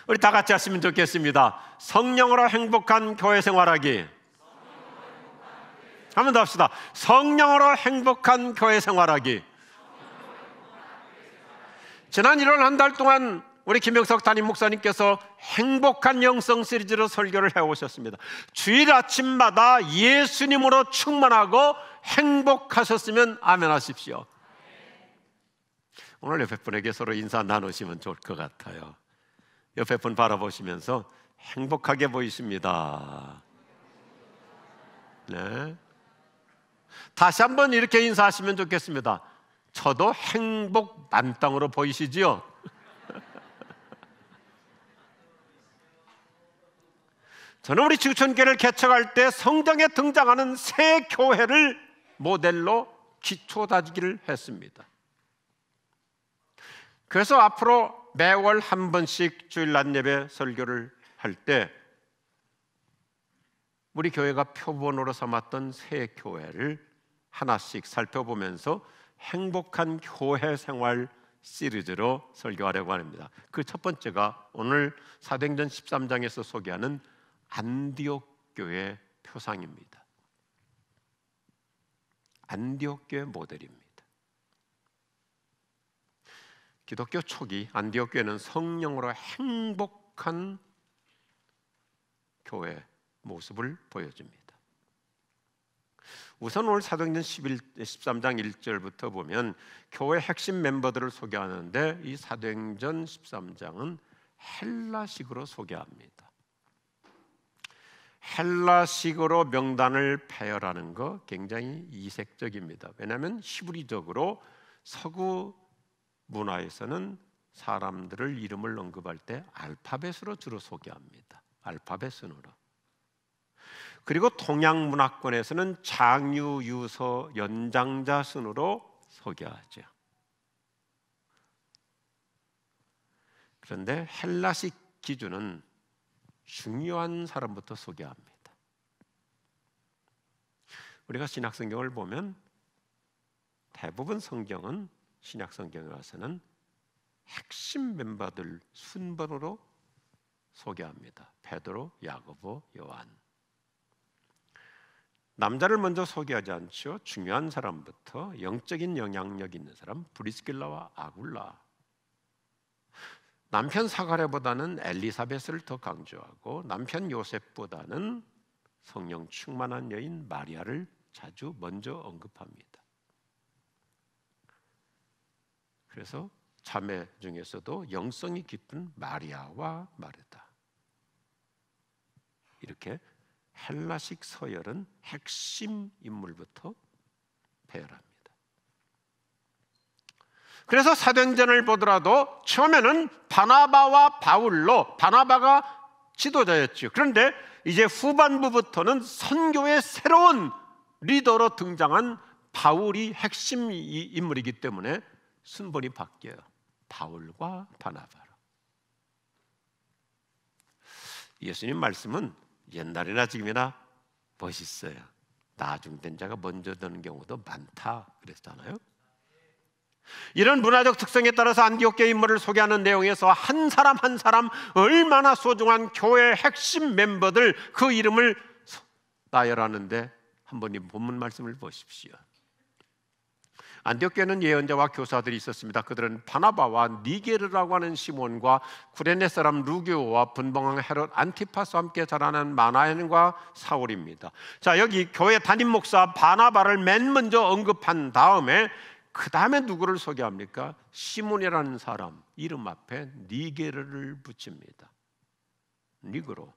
우리 다 같이 하시면 좋겠습니다. 성령으로 행복한 교회 생활하기. 한 번 더 합시다. 성령으로 행복한 교회 생활하기. 지난 1월 한 달 동안 우리 김영석 담임 목사님께서 행복한 영성 시리즈로 설교를 해오셨습니다. 주일 아침마다 예수님으로 충만하고 행복하셨으면 아멘 하십시오. 오늘 옆에 분에게 서로 인사 나누시면 좋을 것 같아요. 옆에 분 바라보시면서 행복하게 보이십니다. 네. 다시 한번 이렇게 인사하시면 좋겠습니다. 저도 행복 만땅으로 보이시지요? 저는 우리 지구촌교회를 개척할 때 성경에 등장하는 새 교회를 모델로 기초 다지기를 했습니다. 그래서 앞으로 매월 한 번씩 주일 낮 예배 설교를 할 때 우리 교회가 표본으로 삼았던 새 교회를 하나씩 살펴보면서 행복한 교회 생활 시리즈로 설교하려고 합니다. 그 첫 번째가 오늘 사도행전 13장에서 소개하는 안디옥 교회 표상입니다. 안디옥 교회 모델입니다. 기독교 초기 안디옥 교회는 성령으로 행복한 교회 모습을 보여줍니다. 우선 오늘 사도행전 13장 1절부터 보면 교회 핵심 멤버들을 소개하는데 이 사도행전 13장은 헬라식으로 소개합니다. 헬라식으로 명단을 배열하는 거 굉장히 이색적입니다. 왜냐하면 히브리적으로 서구 문화에서는 사람들을 이름을 언급할 때 알파벳으로 주로 소개합니다. 알파벳 순으로. 그리고 동양 문화권에서는 장유, 유서, 연장자 순으로 소개하죠. 그런데 헬라식 기준은 중요한 사람부터 소개합니다. 우리가 신약 성경을 보면 대부분 성경은 신약 성경에 와서는 핵심 멤버들 순번으로 소개합니다. 베드로, 야고보, 요한. 남자를 먼저 소개하지 않죠. 중요한 사람부터 영적인 영향력 있는 사람 브리스길라와 아굴라. 남편 사가랴보다는 엘리사벳을 더 강조하고 남편 요셉보다는 성령 충만한 여인 마리아를 자주 먼저 언급합니다. 그래서 자매 중에서도 영성이 깊은 마리아와 마르다. 이렇게 헬라식 서열은 핵심 인물부터 배열합니다. 그래서 사도행전을 보더라도 처음에는 바나바와 바울로, 바나바가 지도자였죠. 그런데 이제 후반부부터는 선교의 새로운 리더로 등장한 바울이 핵심 인물이기 때문에 순번이 바뀌어요. 바울과 바나바로. 예수님 말씀은 옛날이나 지금이나 멋있어요. 나중된 자가 먼저 되는 경우도 많다 그랬잖아요. 이런 문화적 특성에 따라서 안디옥 교회 인물을 소개하는 내용에서 한 사람 한 사람 얼마나 소중한 교회 핵심 멤버들 그 이름을 나열하는데 한번 이 본문 말씀을 보십시오. 안디옥 교회는 예언자와 교사들이 있었습니다. 그들은 바나바와 니게르라고 하는 시몬과 구레네 사람 루기오와 분봉왕 헤롯 안티파스와 함께 자라는 마나엔과 사울입니다. 자, 여기 교회 담임 목사 바나바를 맨 먼저 언급한 다음에 그 다음에 누구를 소개합니까? 시몬이라는 사람 이름 앞에 니게르를 붙입니다. 니그로,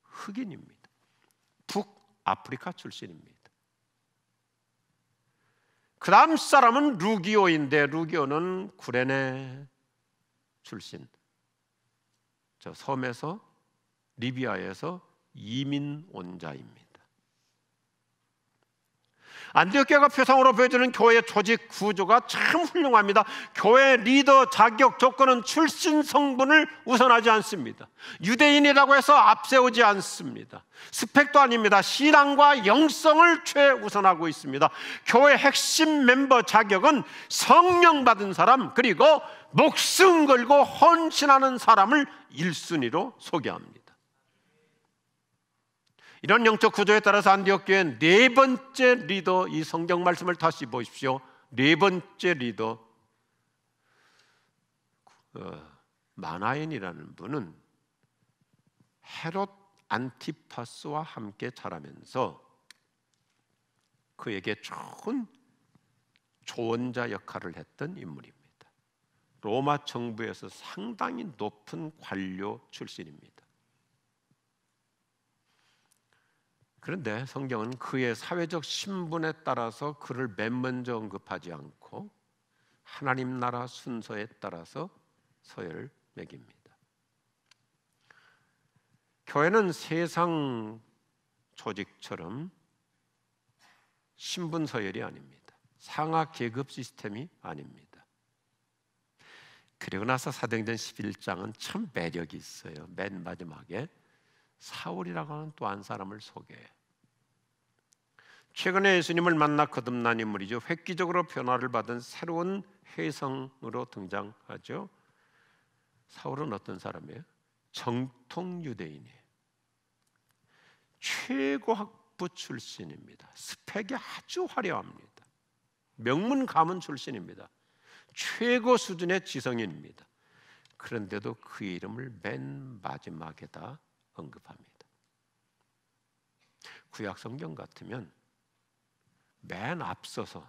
흑인입니다. 북아프리카 출신입니다. 그 다음 사람은 루기오인데 루기오는 구레네 출신, 저 섬에서 리비아에서 이민 온 자입니다. 안디옥 교회가 표상으로 보여주는 교회의 조직 구조가 참 훌륭합니다. 교회 리더 자격 조건은 출신 성분을 우선하지 않습니다. 유대인이라고 해서 앞세우지 않습니다. 스펙도 아닙니다. 신앙과 영성을 최우선하고 있습니다. 교회 핵심 멤버 자격은 성령 받은 사람, 그리고 목숨 걸고 헌신하는 사람을 1순위로 소개합니다. 이런 영적 구조에 따라서 안디옥 교회는 네 번째 리더, 이 성경 말씀을 다시 보십시오. 네 번째 리더 마나엔이라는 분은 헤롯 안티파스와 함께 자라면서 그에게 좋은 조언자 역할을 했던 인물입니다. 로마 정부에서 상당히 높은 관료 출신입니다. 그런데 성경은 그의 사회적 신분에 따라서 그를 맨 먼저 언급하지 않고 하나님 나라 순서에 따라서 서열을 매깁니다. 교회는 세상 조직처럼 신분 서열이 아닙니다. 상하 계급 시스템이 아닙니다. 그리고 나서 사도행전 11장은 참 매력이 있어요. 맨 마지막에 사울이라고 하는 또 한 사람을 소개해요. 최근에 예수님을 만나 거듭난 인물이죠. 획기적으로 변화를 받은 새로운 혜성으로 등장하죠. 사울은 어떤 사람이에요? 정통 유대인이에요. 최고학부 출신입니다. 스펙이 아주 화려합니다. 명문 가문 출신입니다. 최고 수준의 지성인입니다. 그런데도 그 이름을 맨 마지막에다 언급합니다. 구약 성경 같으면 맨 앞서서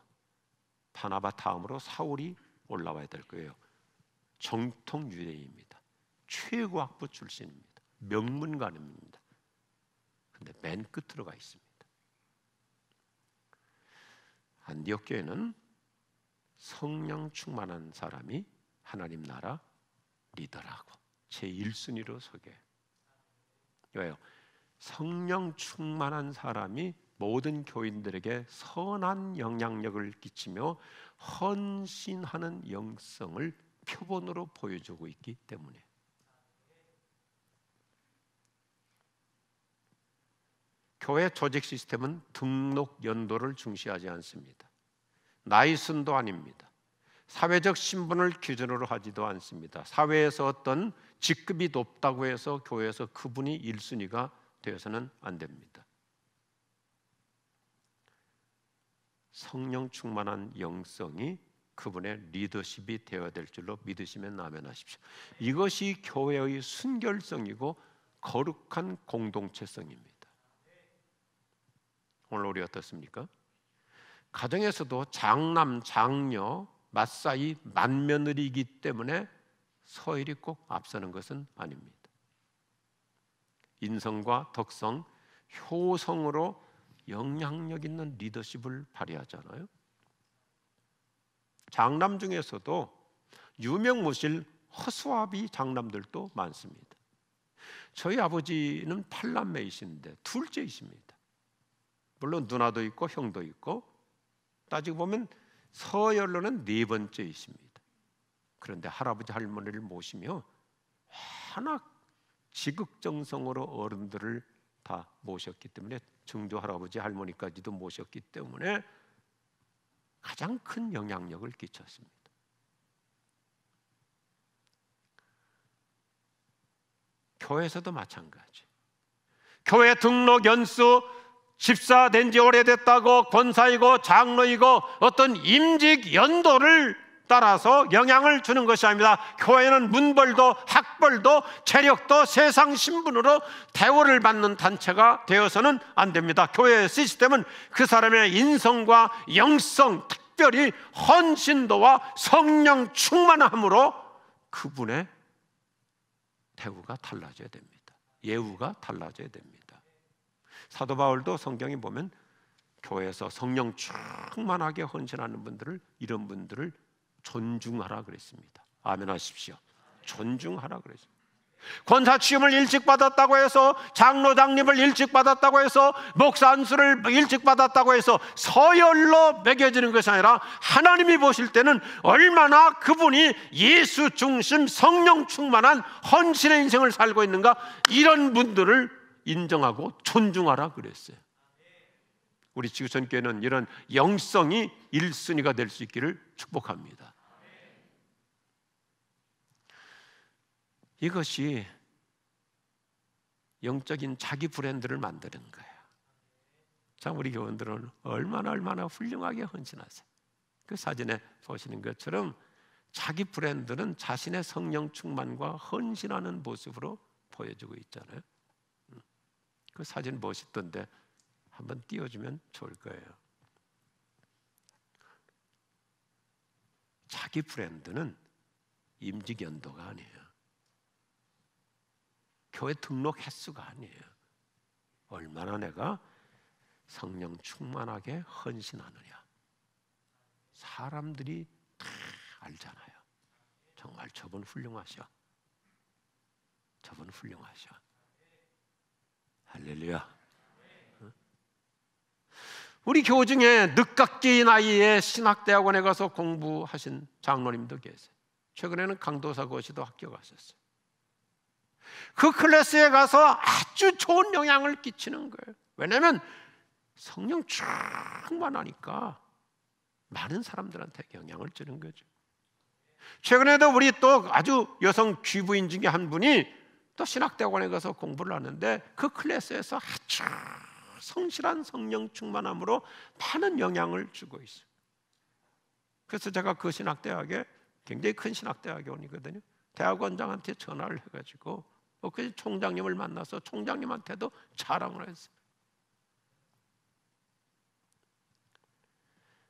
바나바 다음으로 사울이 올라와야 될 거예요. 정통 유대인입니다. 최고학부 출신입니다. 명문가입니다. 그런데 맨 끝으로 가 있습니다. 안디옥 교회는 성령 충만한 사람이 하나님 나라 리더라고 제1순위로 소개해요. 왜요? 성령 충만한 사람이 모든 교인들에게 선한 영향력을 끼치며 헌신하는 영성을 표본으로 보여주고 있기 때문에. 교회 조직 시스템은 등록 연도를 중시하지 않습니다. 나이 순도 아닙니다. 사회적 신분을 기준으로 하지도 않습니다. 사회에서 어떤 직급이 높다고 해서 교회에서 그분이 1순위가 되어서는 안 됩니다. 성령 충만한 영성이 그분의 리더십이 되어야 될 줄로 믿으시면 아멘하십시오. 이것이 교회의 순결성이고 거룩한 공동체성입니다. 오늘 우리 어떻습니까? 가정에서도 장남, 장녀, 맞사이, 맏며느리이기 때문에 서열이 꼭 앞서는 것은 아닙니다. 인성과 덕성, 효성으로 영향력 있는 리더십을 발휘하잖아요. 장남 중에서도 유명무실 허수아비 장남들도 많습니다. 저희 아버지는 8남매이신데 둘째이십니다. 물론 누나도 있고 형도 있고 따지고 보면 서열로는 4번째이십니다. 그런데 할아버지 할머니를 모시며 워낙 지극정성으로 어른들을 다 모셨기 때문에 증조 할아버지 할머니까지도 모셨기 때문에 가장 큰 영향력을 끼쳤습니다. 교회에서도 마찬가지. 교회 등록 연수 집사 된 지 오래됐다고 권사이고 장로이고 어떤 임직 연도를 따라서 영향을 주는 것이 아닙니다. 교회는 문벌도 학벌도 체력도 세상 신분으로 대우를 받는 단체가 되어서는 안 됩니다. 교회의 시스템은 그 사람의 인성과 영성, 특별히 헌신도와 성령 충만함으로 그분의 대우가 달라져야 됩니다. 예우가 달라져야 됩니다. 사도 바울도 성경에 보면 교회에서 성령 충만하게 헌신하는 분들을, 이런 분들을 존중하라 그랬습니다. 아멘 하십시오. 존중하라 그랬습니다. 권사 취임을 일찍 받았다고 해서, 장로장립을 일찍 받았다고 해서, 목사 안수를 일찍 받았다고 해서 서열로 매겨지는 것이 아니라 하나님이 보실 때는 얼마나 그분이 예수 중심 성령 충만한 헌신의 인생을 살고 있는가, 이런 분들을 인정하고 존중하라 그랬어요. 우리 지구촌교회는 이런 영성이 1순위가 될 수 있기를 축복합니다. 이것이 영적인 자기 브랜드를 만드는 거예요. 참, 우리 교원들은 얼마나 훌륭하게 헌신하세요. 그 사진에 보시는 것처럼 자기 브랜드는 자신의 성령 충만과 헌신하는 모습으로 보여주고 있잖아요. 그 사진 멋있던데 한번 띄워주면 좋을 거예요. 자기 브랜드는 임직연도가 아니에요. 교회 등록 횟수가 아니에요. 얼마나 내가 성령 충만하게 헌신하느냐. 사람들이 다 알잖아요. 정말 저분 훌륭하셔. 저분 훌륭하셔. 할렐루야. 우리 교우 중에 늦깎이 나이에 신학대학원에 가서 공부하신 장로님도 계세요. 최근에는 강도사 고시도 합격하셨어요. 그 클래스에 가서 아주 좋은 영향을 끼치는 거예요. 왜냐하면 성령 충만하니까 많은 사람들한테 영향을 주는 거죠. 최근에도 우리 또 아주 여성 귀부인 중에 한 분이 또 신학대학원에 가서 공부를 하는데, 그 클래스에서 아주 성실한 성령 충만함으로 많은 영향을 주고 있어요. 그래서 제가 그 신학대학에, 굉장히 큰 신학대학원이거든요, 대학원장한테 전화를 해가지고 그 총장님을 만나서 총장님한테도 자랑을 했어요.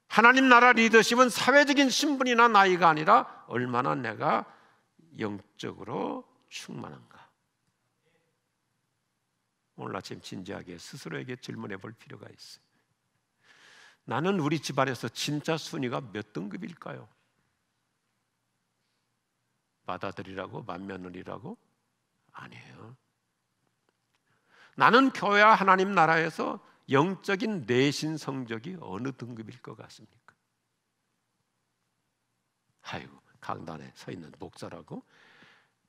하나님 나라 리더십은 사회적인 신분이나 나이가 아니라 얼마나 내가 영적으로 충만한가. 오늘 아침 진지하게 스스로에게 질문해 볼 필요가 있어요. 나는 우리 집안에서 진짜 순위가 몇 등급일까요? 맏아들이라고? 맏며느리라고? 아니에요. 나는 교회와 하나님 나라에서 영적인 내신 성적이 어느 등급일 것 같습니까? 아이고, 강단에 서 있는 목사라고?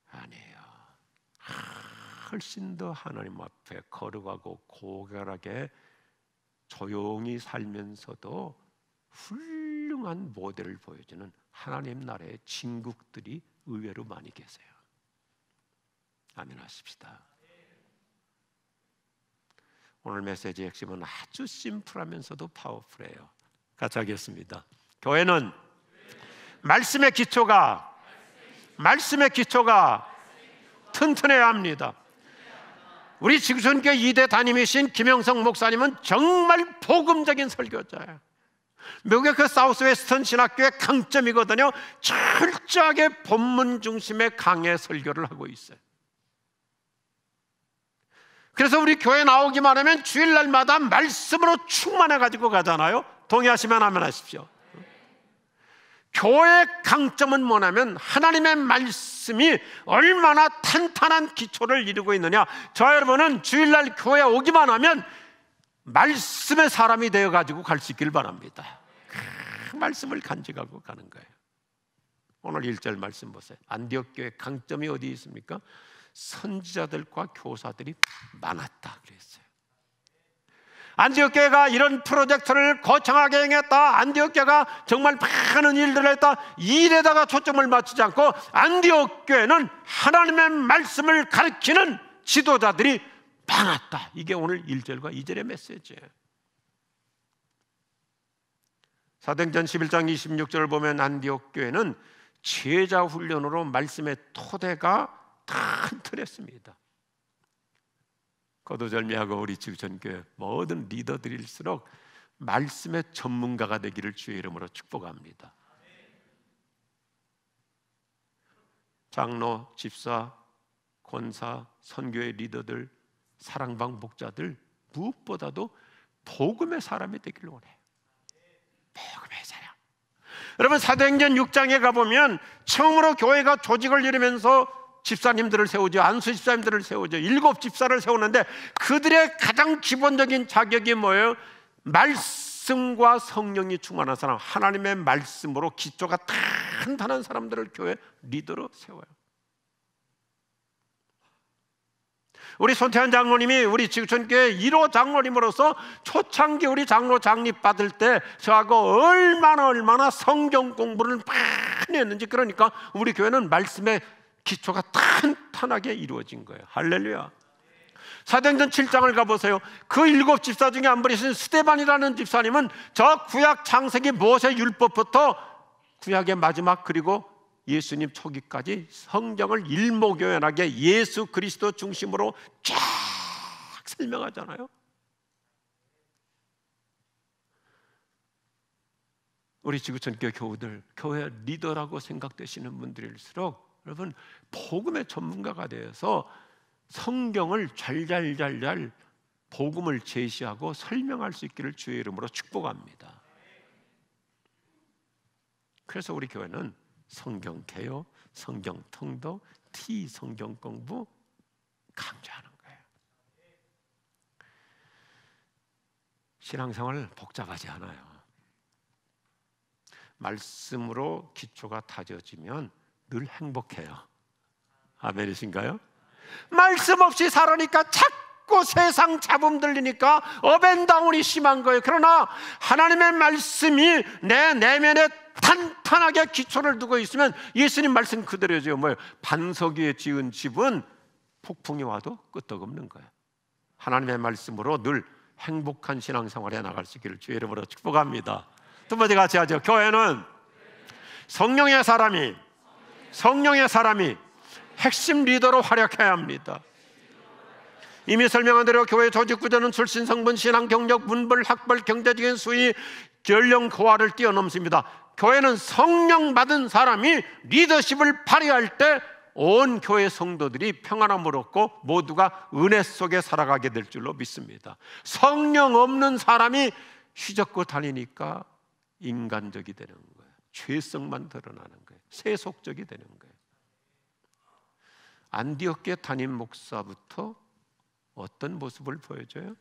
아니에요. 훨씬 더 하나님 앞에 거룩하고 고결하게 조용히 살면서도 훌륭한 모델을 보여주는 하나님 나라의 진국들이 의외로 많이 계세요. 아멘 하십시다. 오늘 메시지의 핵심은 아주 심플하면서도 파워풀해요. 같이 하겠습니다. 교회는 말씀의 기초가 튼튼해야 합니다. 우리 지구촌교회 2대 담임이신 김영성 목사님은 정말 복음적인 설교자예요. 미국의 그 사우스웨스턴 신학교의 강점이거든요. 철저하게 본문 중심의 강해 설교를 하고 있어요. 그래서 우리 교회 나오기만 하면 주일날마다 말씀으로 충만해 가지고 가잖아요. 동의하시면 아멘 하십시오. 교회의 강점은 뭐냐면 하나님의 말씀이 얼마나 탄탄한 기초를 이루고 있느냐. 저 여러분은 주일날 교회에 오기만 하면 말씀의 사람이 되어가지고 갈 수 있길 바랍니다. 그 말씀을 간직하고 가는 거예요. 오늘 1절 말씀 보세요. 안디옥 교회 강점이 어디 있습니까? 선지자들과 교사들이 많았다 그랬어요. 안디옥 교회가 이런 프로젝트를 거창하게 행했다, 안디옥 교회가 정말 많은 일들을 했다, 이 일에다가 초점을 맞추지 않고 안디옥 교회는 하나님의 말씀을 가르치는 지도자들이 많았다. 이게 오늘 1절과 2절의 메시지예요. 사도행전 11장 26절을 보면 안디옥 교회는 제자 훈련으로 말씀의 토대가 튼튼했습니다. 거두절미하고 우리 지구촌교회 모든 리더들일수록 말씀의 전문가가 되기를 주의 이름으로 축복합니다. 장로, 집사, 권사, 선교회 리더들, 사랑방 목자들 무엇보다도 복음의 사람이 되기를 원해요. 복음의 사람. 여러분 사도행전 6장에 가보면 처음으로 교회가 조직을 이루면서 집사님들을 세우죠. 안수 집사님들을 세우죠. 7 집사를 세우는데 그들의 가장 기본적인 자격이 뭐예요? 말씀과 성령이 충만한 사람, 하나님의 말씀으로 기초가 탄탄한 사람들을 교회 리더로 세워요. 우리 손태환 장로님이 우리 지구촌교회 1호 장로님으로서 초창기 우리 장로 장립 받을 때 저하고 얼마나 성경 공부를 많이 했는지, 그러니까 우리 교회는 말씀의 기초가 탄탄하게 이루어진 거예요. 할렐루야. 사도행전 7장을 가보세요. 그 7 집사 중에 한 분이신 스데반이라는 집사님은 저 구약 창세기 모세 율법부터 구약의 마지막 그리고 예수님 초기까지 성경을 일목요연하게 예수 그리스도 중심으로 쫙 설명하잖아요. 우리 지구촌교회 교우들, 교회 리더라고 생각되시는 분들일수록 여러분 복음의 전문가가 되어서 성경을 잘 복음을 제시하고 설명할 수 있기를 주의 이름으로 축복합니다. 그래서 우리 교회는 성경 개요, 성경 통독, 성경 공부 강조하는 거예요. 신앙생활 복잡하지 않아요. 말씀으로 기초가 다져지면 늘 행복해요. 아멘이신가요? 말씀 없이 살으니까 자꾸 세상 잡음 들리니까 업앤다운이 심한 거예요. 그러나 하나님의 말씀이 내 내면에 탄탄하게 기초를 두고 있으면 예수님 말씀 그대로죠. 뭐예요? 반석 위에 지은 집은 폭풍이 와도 끄떡없는 거예요. 하나님의 말씀으로 늘 행복한 신앙생활에 나갈 수 있기를 주의 이름으로 축복합니다. 두 번째 같이 하죠. 교회는 성령의 사람이 핵심 리더로 활약해야 합니다. 이미 설명한 대로 교회 조직 구조는 출신, 성분, 신앙, 경력, 문벌, 학벌, 경제적인 수위, 연령, 고하를 뛰어넘습니다. 교회는 성령 받은 사람이 리더십을 발휘할 때 온 교회 성도들이 평안함을 얻고 모두가 은혜 속에 살아가게 될 줄로 믿습니다. 성령 없는 사람이 휘젓고 다니니까 인간적이 되는 거예요. 죄성만 드러나는 거예요. 세속적이 되는 거예요. 안디옥교회 담임 목사부터 어떤 모습을 보여줘요?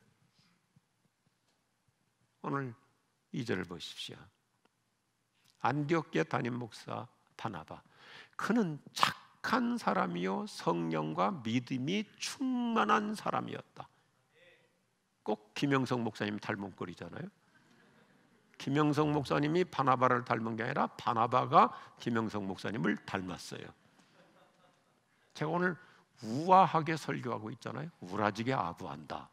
오늘 2절을 보십시오. 안디옥교회 담임 목사 바나바, 그는 착한 사람이요 성령과 믿음이 충만한 사람이었다. 꼭 김영석 목사님 닮은 꼴이잖아요. 김영석 목사님이 바나바를 닮은 게 아니라 바나바가 김영석 목사님을 닮았어요. 제가 오늘 우아하게 설교하고 있잖아요. 우라지게 아부한다.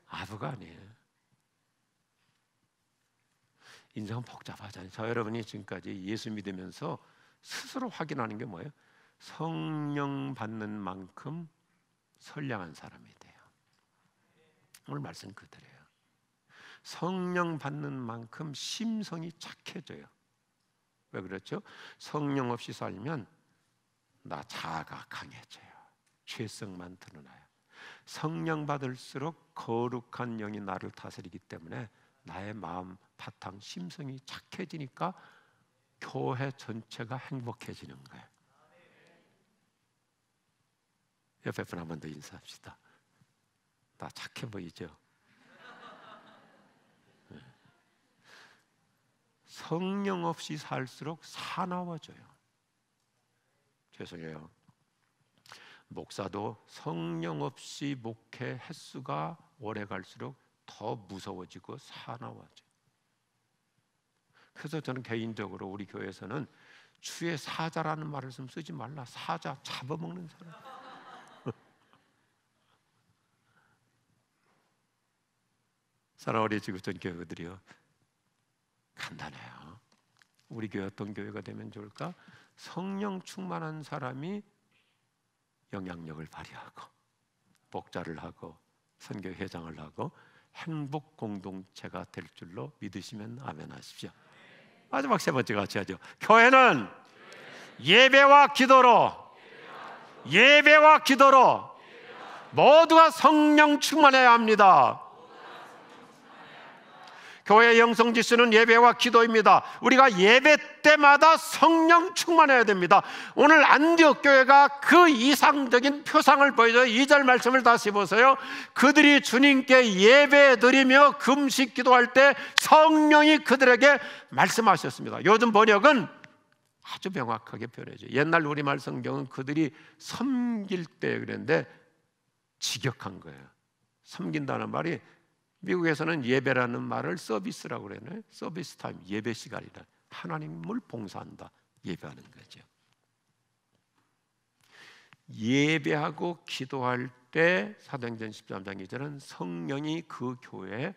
아부가 아니에요. 인생은 복잡하잖아요. 저 여러분이 지금까지 예수 믿으면서 스스로 확인하는 게 뭐예요? 성령 받는 만큼 선량한 사람이 돼요. 오늘 말씀 그대로예요. 성령 받는 만큼 심성이 착해져요. 왜 그렇죠? 성령 없이 살면 나 자아가 강해져요. 죄성만 드러나요. 성령 받을수록 거룩한 영이 나를 다스리기 때문에 나의 마음 바탕 심성이 착해지니까 교회 전체가 행복해지는 거예요. 옆에 분 한 번 더 인사합시다. 나 착해 보이죠? 성령 없이 살수록 사나워져요. 죄송해요. 목사도 성령 없이 목회 횟수가 오래 갈수록 더 무서워지고 사나워져요. 그래서 저는 개인적으로 우리 교회에서는 주의 사자라는 말을 좀 쓰지 말라. 사자, 잡아먹는 사람. 사랑하는 지구촌 교회들이요, 간단해요. 우리 교회 어떤 교회가 되면 좋을까? 성령 충만한 사람이 영향력을 발휘하고 목자를 하고 선교회장을 하고 행복 공동체가 될 줄로 믿으시면 아멘 하십시오. 마지막 세 번째 같이 하죠. 교회는 예배와 기도로 모두가 성령 충만해야 합니다. 교회 영성 지수는 예배와 기도입니다. 우리가 예배 때마다 성령 충만해야 됩니다. 오늘 안디옥 교회가 그 이상적인 표상을 보여줘요. 2절 말씀을 다시 보세요. 그들이 주님께 예배 드리며 금식 기도할 때 성령이 그들에게 말씀하셨습니다. 요즘 번역은 아주 명확하게 표현해줘요. 옛날 우리말 성경은 그들이 섬길 때 그랬는데 직역한 거예요. 섬긴다는 말이, 미국에서는 예배라는 말을 서비스라고 그러네. 서비스 타임, 예배 시간이다. 하나님을 봉사한다, 예배하는 거죠. 예배하고 기도할 때 사도행전 13장 2절은 성령이 그 교회에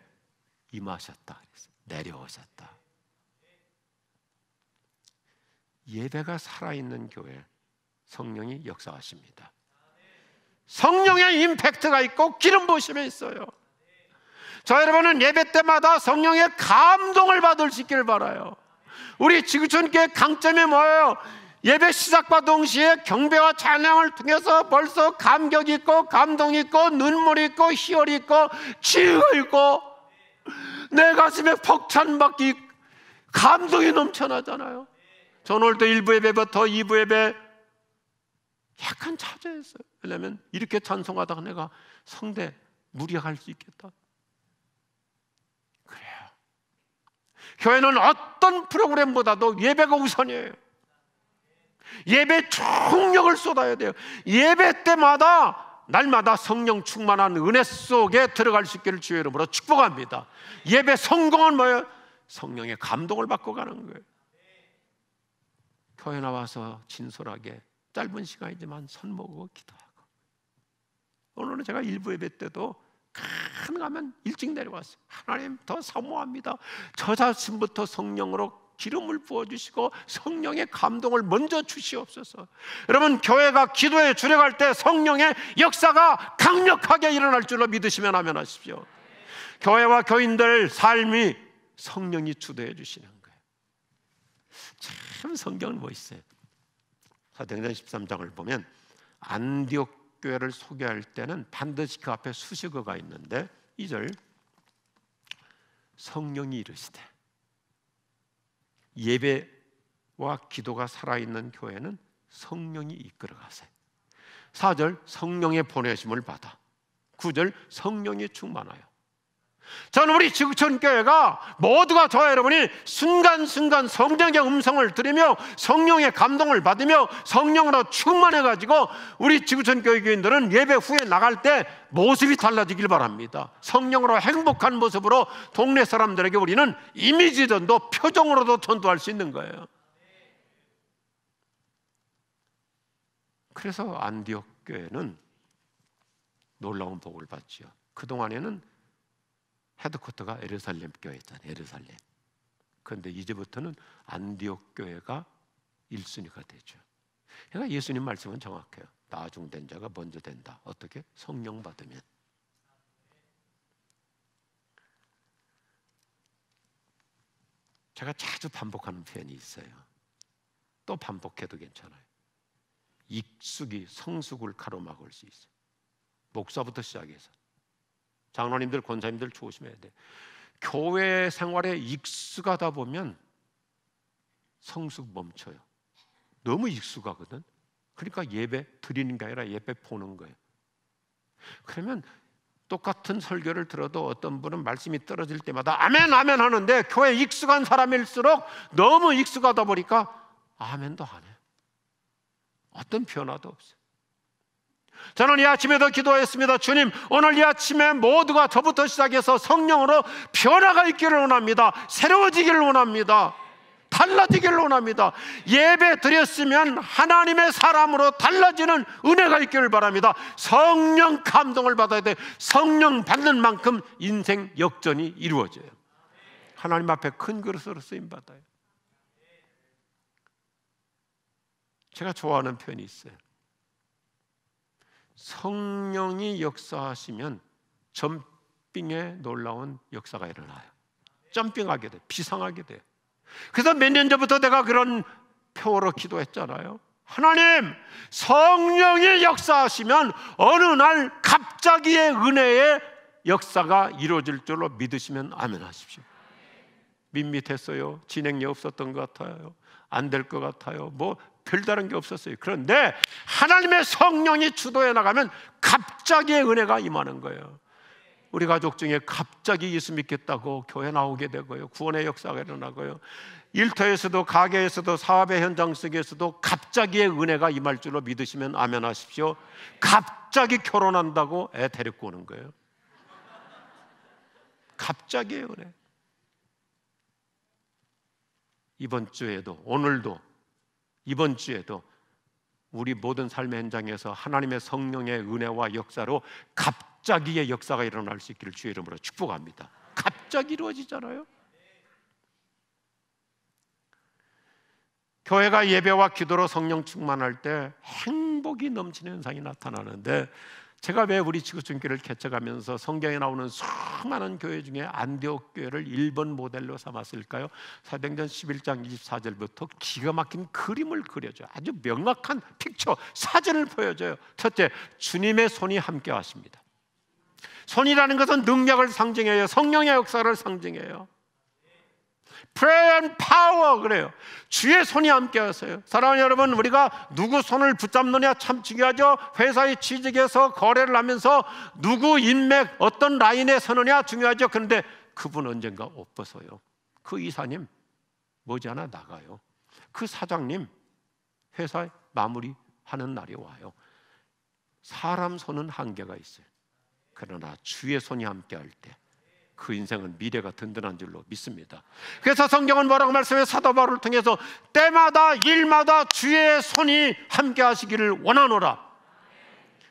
임하셨다, 내려오셨다. 예배가 살아있는 교회, 성령이 역사하십니다. 성령의 임팩트가 있고 기름 부으심이 있어요. 저 여러분은 예배 때마다 성령의 감동을 받을 수 있기를 바라요. 우리 지구촌교회 강점이 뭐예요? 예배 시작과 동시에 경배와 찬양을 통해서 벌써 감격이 있고 감동이 있고 눈물이 있고 희열이 있고 치유가 있고 내 가슴에 벅찬박이 감동이 넘쳐나잖아요. 저는 오늘도 1부 예배부터 2부 예배 약간 차지했어요. 왜냐하면 이렇게 찬송하다가 내가 성대 무리할 수 있겠다. 그래요. 교회는 어떤 프로그램보다도 예배가 우선이에요. 예배 총력을 쏟아야 돼요. 예배 때마다 날마다 성령 충만한 은혜 속에 들어갈 수 있기를 주의 이름으로 축복합니다. 예배 성공은 뭐예요? 성령의 감동을 받고 가는 거예요. 교회 나와서 진솔하게 짧은 시간이지만 손 모으고 기도하고, 오늘은 제가 일부 예배 때도 가능하면 일찍 내려왔어요. 하나님 더 사모합니다. 저 자신부터 성령으로 기름을 부어주시고 성령의 감동을 먼저 주시옵소서. 여러분, 교회가 기도에 주력할 때 성령의 역사가 강력하게 일어날 줄로 믿으시면 아멘 하십시오. 교회와 교인들 삶이 성령이 주도해 주시는 거예요. 참 성경은 멋있어요. 사도행전 13장을 보면 안디옥 교회를 소개할 때는 반드시 그 앞에 수식어가 있는데 2절, 성령이 이르시되, 예배와 기도가 살아있는 교회는 성령이 이끌어가세요. 4절, 성령의 보내심을 받아. 9절, 성령이 충만하여. 저는 우리 지구촌교회가 모두가, 저와 여러분이 순간순간 성령의 음성을 들으며 성령의 감동을 받으며 성령으로 충만해가지고 우리 지구촌교회 교인들은 예배 후에 나갈 때 모습이 달라지길 바랍니다. 성령으로 행복한 모습으로 동네 사람들에게 우리는 이미지전도 표정으로도 전도할 수 있는 거예요. 그래서 안디옥 교회는 놀라운 복을 받지요. 그동안에는 헤드쿼터가 예루살렘 교회였잖아요. 예루살렘. 그런데 이제부터는 안디옥 교회가 1순위가 되죠. 그러니까 예수님 말씀은 정확해요. 나중된 자가 먼저 된다. 어떻게? 성령 받으면. 제가 자주 반복하는 표현이 있어요. 또 반복해도 괜찮아요. 익숙이 성숙을 가로막을 수 있어요. 목사부터 시작해서 장로님들, 권사님들 조심해야 돼. 교회 생활에 익숙하다 보면 성숙 멈춰요. 너무 익숙하거든. 그러니까 예배 드리는 게 아니라 예배 보는 거예요. 그러면 똑같은 설교를 들어도 어떤 분은 말씀이 떨어질 때마다 아멘 아멘 하는데, 교회 익숙한 사람일수록 너무 익숙하다 보니까 아멘도 안 해요. 어떤 변화도 없어요. 저는 이 아침에도 기도했습니다. 주님, 오늘 이 아침에 모두가 저부터 시작해서 성령으로 변화가 있기를 원합니다. 새로워지기를 원합니다. 달라지기를 원합니다. 예배 드렸으면 하나님의 사람으로 달라지는 은혜가 있기를 바랍니다. 성령 감동을 받아야 돼. 성령 받는 만큼 인생 역전이 이루어져요. 하나님 앞에 큰 그릇으로 쓰임받아요. 제가 좋아하는 표현이 있어요. 성령이 역사하시면 점핑의 놀라운 역사가 일어나요. 점핑하게 돼, 비상하게 돼요. 그래서 몇 년 전부터 내가 그런 표어로 기도했잖아요. 하나님, 성령이 역사하시면 어느 날 갑자기의 은혜의 역사가 이루어질 줄로 믿으시면 아멘 하십시오. 밋밋했어요. 진행이 없었던 것 같아요. 안 될 것 같아요. 뭐 별다른 게 없었어요. 그런데 하나님의 성령이 주도해 나가면 갑자기의 은혜가 임하는 거예요. 우리 가족 중에 갑자기 예수 믿겠다고 교회 나오게 되고요, 구원의 역사가 일어나고요, 일터에서도 가게에서도 사업의 현장 속에서도 갑자기의 은혜가 임할 줄로 믿으시면 아멘 하십시오. 갑자기 결혼한다고 애 데리고 오는 거예요. 갑자기의 은혜. 이번 주에도, 오늘도, 이번 주에도 우리 모든 삶의 현장에서 하나님의 성령의 은혜와 역사로 갑자기의 역사가 일어날 수 있기를 주의 이름으로 축복합니다. 갑자기 이루어지잖아요. 교회가 예배와 기도로 성령 충만할 때 행복이 넘치는 현상이 나타나는데, 제가 왜 우리 지구촌교회를 개척하면서 성경에 나오는 수많은 교회 중에 안디옥 교회를 1번 모델로 삼았을까요? 사도행전 11장 24절부터 기가 막힌 그림을 그려줘요. 아주 명확한 픽처, 사진을 보여줘요. 첫째, 주님의 손이 함께 하십니다. 손이라는 것은 능력을 상징해요. 성령의 역사를 상징해요. Prayer and power, 그래요. 주의 손이 함께 하세요. 사랑하는 여러분, 우리가 누구 손을 붙잡느냐 참 중요하죠. 회사에 취직해서 거래를 하면서 누구 인맥, 어떤 라인에 서느냐 중요하죠. 그런데 그분 언젠가 옷 벗어요. 그 이사님 머지않아 나가요. 그 사장님 회사 마무리하는 날이 와요. 사람 손은 한계가 있어요. 그러나 주의 손이 함께 할 때 그 인생은 미래가 든든한 줄로 믿습니다. 그래서 성경은 뭐라고 말씀해요? 사도 바울을 통해서 때마다 일마다 주의 손이 함께 하시기를 원하노라.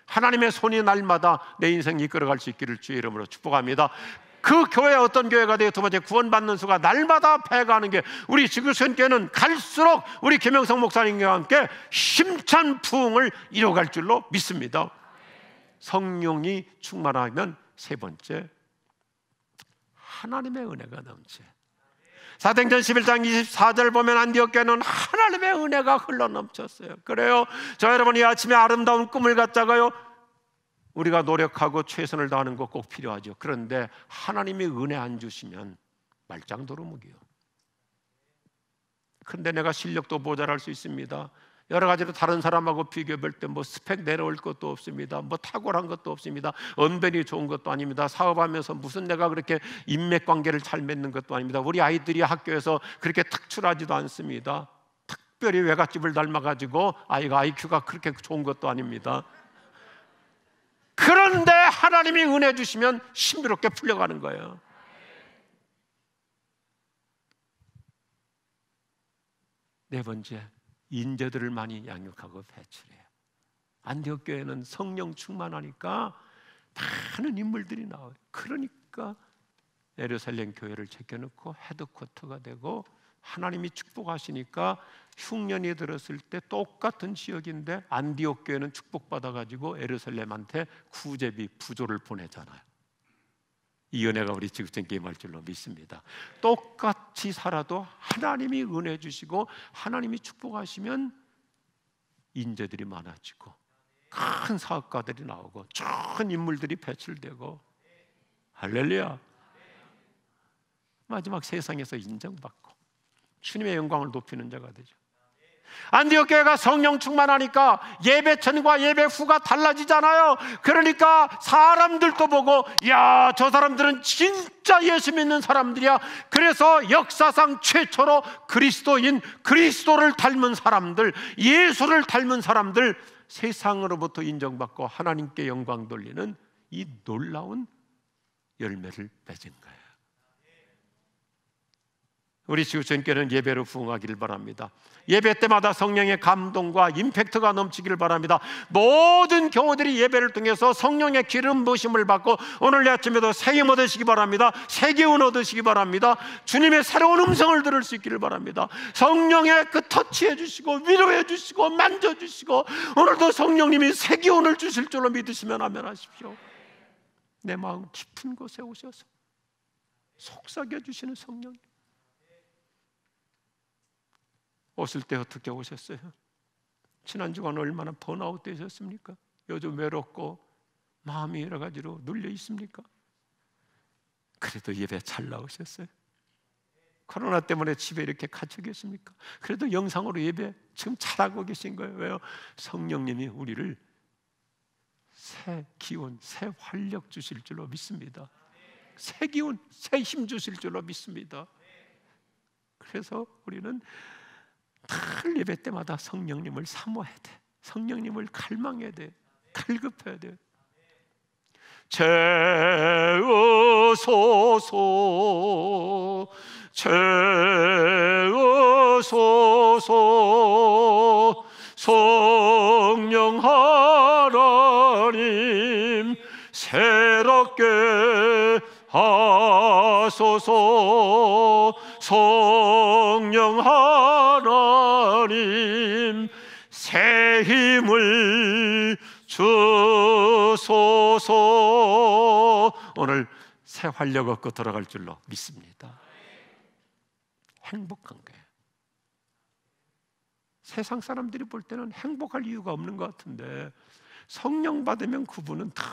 하나님의 손이 날마다 내 인생 이끌어갈 수 있기를 주의 이름으로 축복합니다. 그 교회 어떤 교회가 돼요? 두 번째, 구원받는 수가 날마다 배가는 게, 우리 지구촌교회는 갈수록 우리 김영성 목사님과 함께 힘찬 부흥을 이뤄갈 줄로 믿습니다. 성령이 충만하면 세 번째, 하나님의 은혜가 넘쳐. 사도행전 11장 24절 보면 안디옥 교회는 하나님의 은혜가 흘러넘쳤어요. 그래요. 저 여러분, 이 아침에 아름다운 꿈을 갖자고요, 우리가 노력하고 최선을 다하는 거 꼭 필요하죠. 그런데 하나님이 은혜 안 주시면 말짱도루묵이요. 그런데 내가 실력도 모자랄 수 있습니다. 여러 가지로 다른 사람하고 비교해 볼 때 뭐 스펙 내려올 것도 없습니다. 뭐 탁월한 것도 없습니다. 언변이 좋은 것도 아닙니다. 사업하면서 무슨 내가 그렇게 인맥 관계를 잘 맺는 것도 아닙니다. 우리 아이들이 학교에서 그렇게 특출하지도 않습니다. 특별히 외갓집을 닮아가지고 아이가 IQ가 그렇게 좋은 것도 아닙니다. 그런데 하나님이 은혜 주시면 신비롭게 풀려가는 거예요. 네 번째, 인재들을 많이 양육하고 배출해요. 안디옥 교회는 성령 충만하니까 많은 인물들이 나와요. 그러니까 예루살렘 교회를 제껴놓고 헤드쿼터가 되고, 하나님이 축복하시니까 흉년이 들었을 때 똑같은 지역인데 안디옥 교회는 축복받아가지고 예루살렘한테 구제비 부조를 보내잖아요. 이 은혜가 우리 지구촌교회 임할 줄로 믿습니다. 똑같이 살아도 하나님이 은혜 주시고 하나님이 축복하시면 인재들이 많아지고 큰 사업가들이 나오고 좋은 인물들이 배출되고, 할렐루야. 마지막 세상에서 인정받고 주님의 영광을 높이는 자가 되죠. 안디옥 교회가 성령 충만하니까 예배 전과 예배 후가 달라지잖아요. 그러니까 사람들도 보고, 야, 저 사람들은 진짜 예수 믿는 사람들이야. 그래서 역사상 최초로 그리스도인, 그리스도를 닮은 사람들, 예수를 닮은 사람들 세상으로부터 인정받고 하나님께 영광 돌리는 이 놀라운 열매를 맺은 거예요. 우리 지구촌교회는 예배로 부흥하기를 바랍니다. 예배 때마다 성령의 감동과 임팩트가 넘치기를 바랍니다. 모든 교우들이 예배를 통해서 성령의 기름 부으심을 받고 오늘 아침에도 새김 얻으시기 바랍니다. 새 기운 얻으시기 바랍니다. 주님의 새로운 음성을 들을 수 있기를 바랍니다. 성령의 그 터치해 주시고 위로해 주시고 만져 주시고, 오늘도 성령님이 새 기운을 주실 줄로 믿으시면 아멘 하십시오. 내 마음 깊은 곳에 오셔서 속삭여 주시는 성령님, 오실 때 어떻게 오셨어요? 지난주간 얼마나 번아웃 되셨습니까? 요즘 외롭고 마음이 여러 가지로 눌려 있습니까? 그래도 예배 잘 나오셨어요. 코로나 때문에 집에 이렇게 갇혀 계십니까? 그래도 영상으로 예배 지금 잘하고 계신 거예요. 왜요? 성령님이 우리를 새 기운, 새 활력 주실 줄로 믿습니다. 새 기운, 새 힘 주실 줄로 믿습니다. 그래서 우리는 늘 예배 때마다 성령님을 사모해야 돼. 성령님을 갈망해야 돼. 갈급해야 돼. 채우소서, 채우소서. 성령 하나님 새롭게 하소서. 성령 하나님 새 힘을 주소서. 오늘 새 활력 얻고 돌아갈 줄로 믿습니다. 행복한 거예요. 세상 사람들이 볼 때는 행복할 이유가 없는 것 같은데 성령 받으면 그분은 다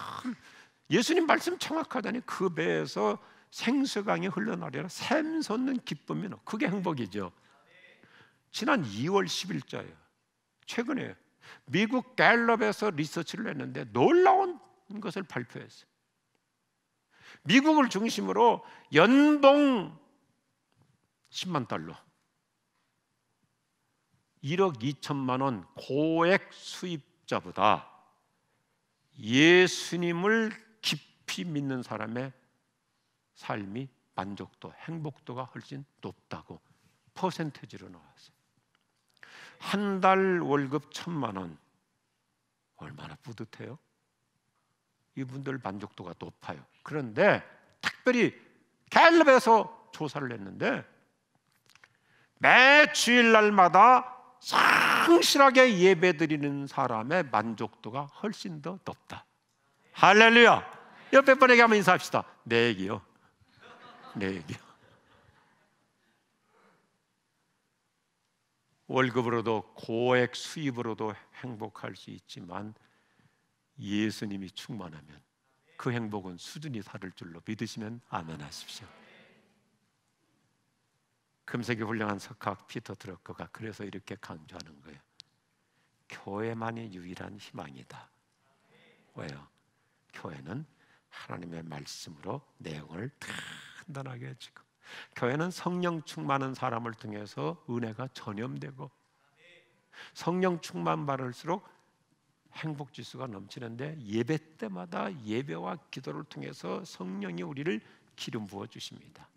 예수님 말씀 정확하다니 그 배에서 생수강이 흘러나리라 샘솟는 기쁨이 나. 그게 행복이죠. 지난 2월 10일자예요. 최근에 미국 갤럽에서 리서치를 했는데 놀라운 것을 발표했어요. 미국을 중심으로 연봉 10만 달러 1억 2천만 원 고액 수입자보다 예수님을 깊이 믿는 사람의 삶이 만족도, 행복도가 훨씬 높다고 퍼센테이지로 나왔어요. 한 달 월급 1,000만 원 얼마나 뿌듯해요? 이분들 만족도가 높아요. 그런데 특별히 갤럽에서 조사를 했는데 매 주일날마다 성실하게 예배드리는 사람의 만족도가 훨씬 더 높다. 할렐루야. 옆에 분에게 한번 인사합시다. 내 얘기요. 내 얘기요. 월급으로도 고액 수입으로도 행복할 수 있지만 예수님이 충만하면 그 행복은 수준이 다를 줄로 믿으시면 아멘 하십시오. 금색이 훌륭한 석학 피터 드러커가 그래서 이렇게 강조하는 거예요. 교회만이 유일한 희망이다. 왜요? 교회는 하나님의 말씀으로 내용을 단단하게 해주고 교회는 성령 충만한 사람을 통해서 은혜가 전염되고 성령 충만 받을수록 행복 지수가 넘치는데 예배 때마다 예배와 기도를 통해서 성령이 우리를 기름 부어 주십니다.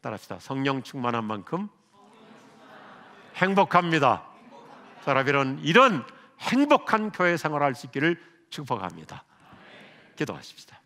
따라합시다. 성령 충만한 만큼 행복합니다. 여러분 이런 행복한 교회 생활을 할 수 있기를 축복합니다. 기도하십시다.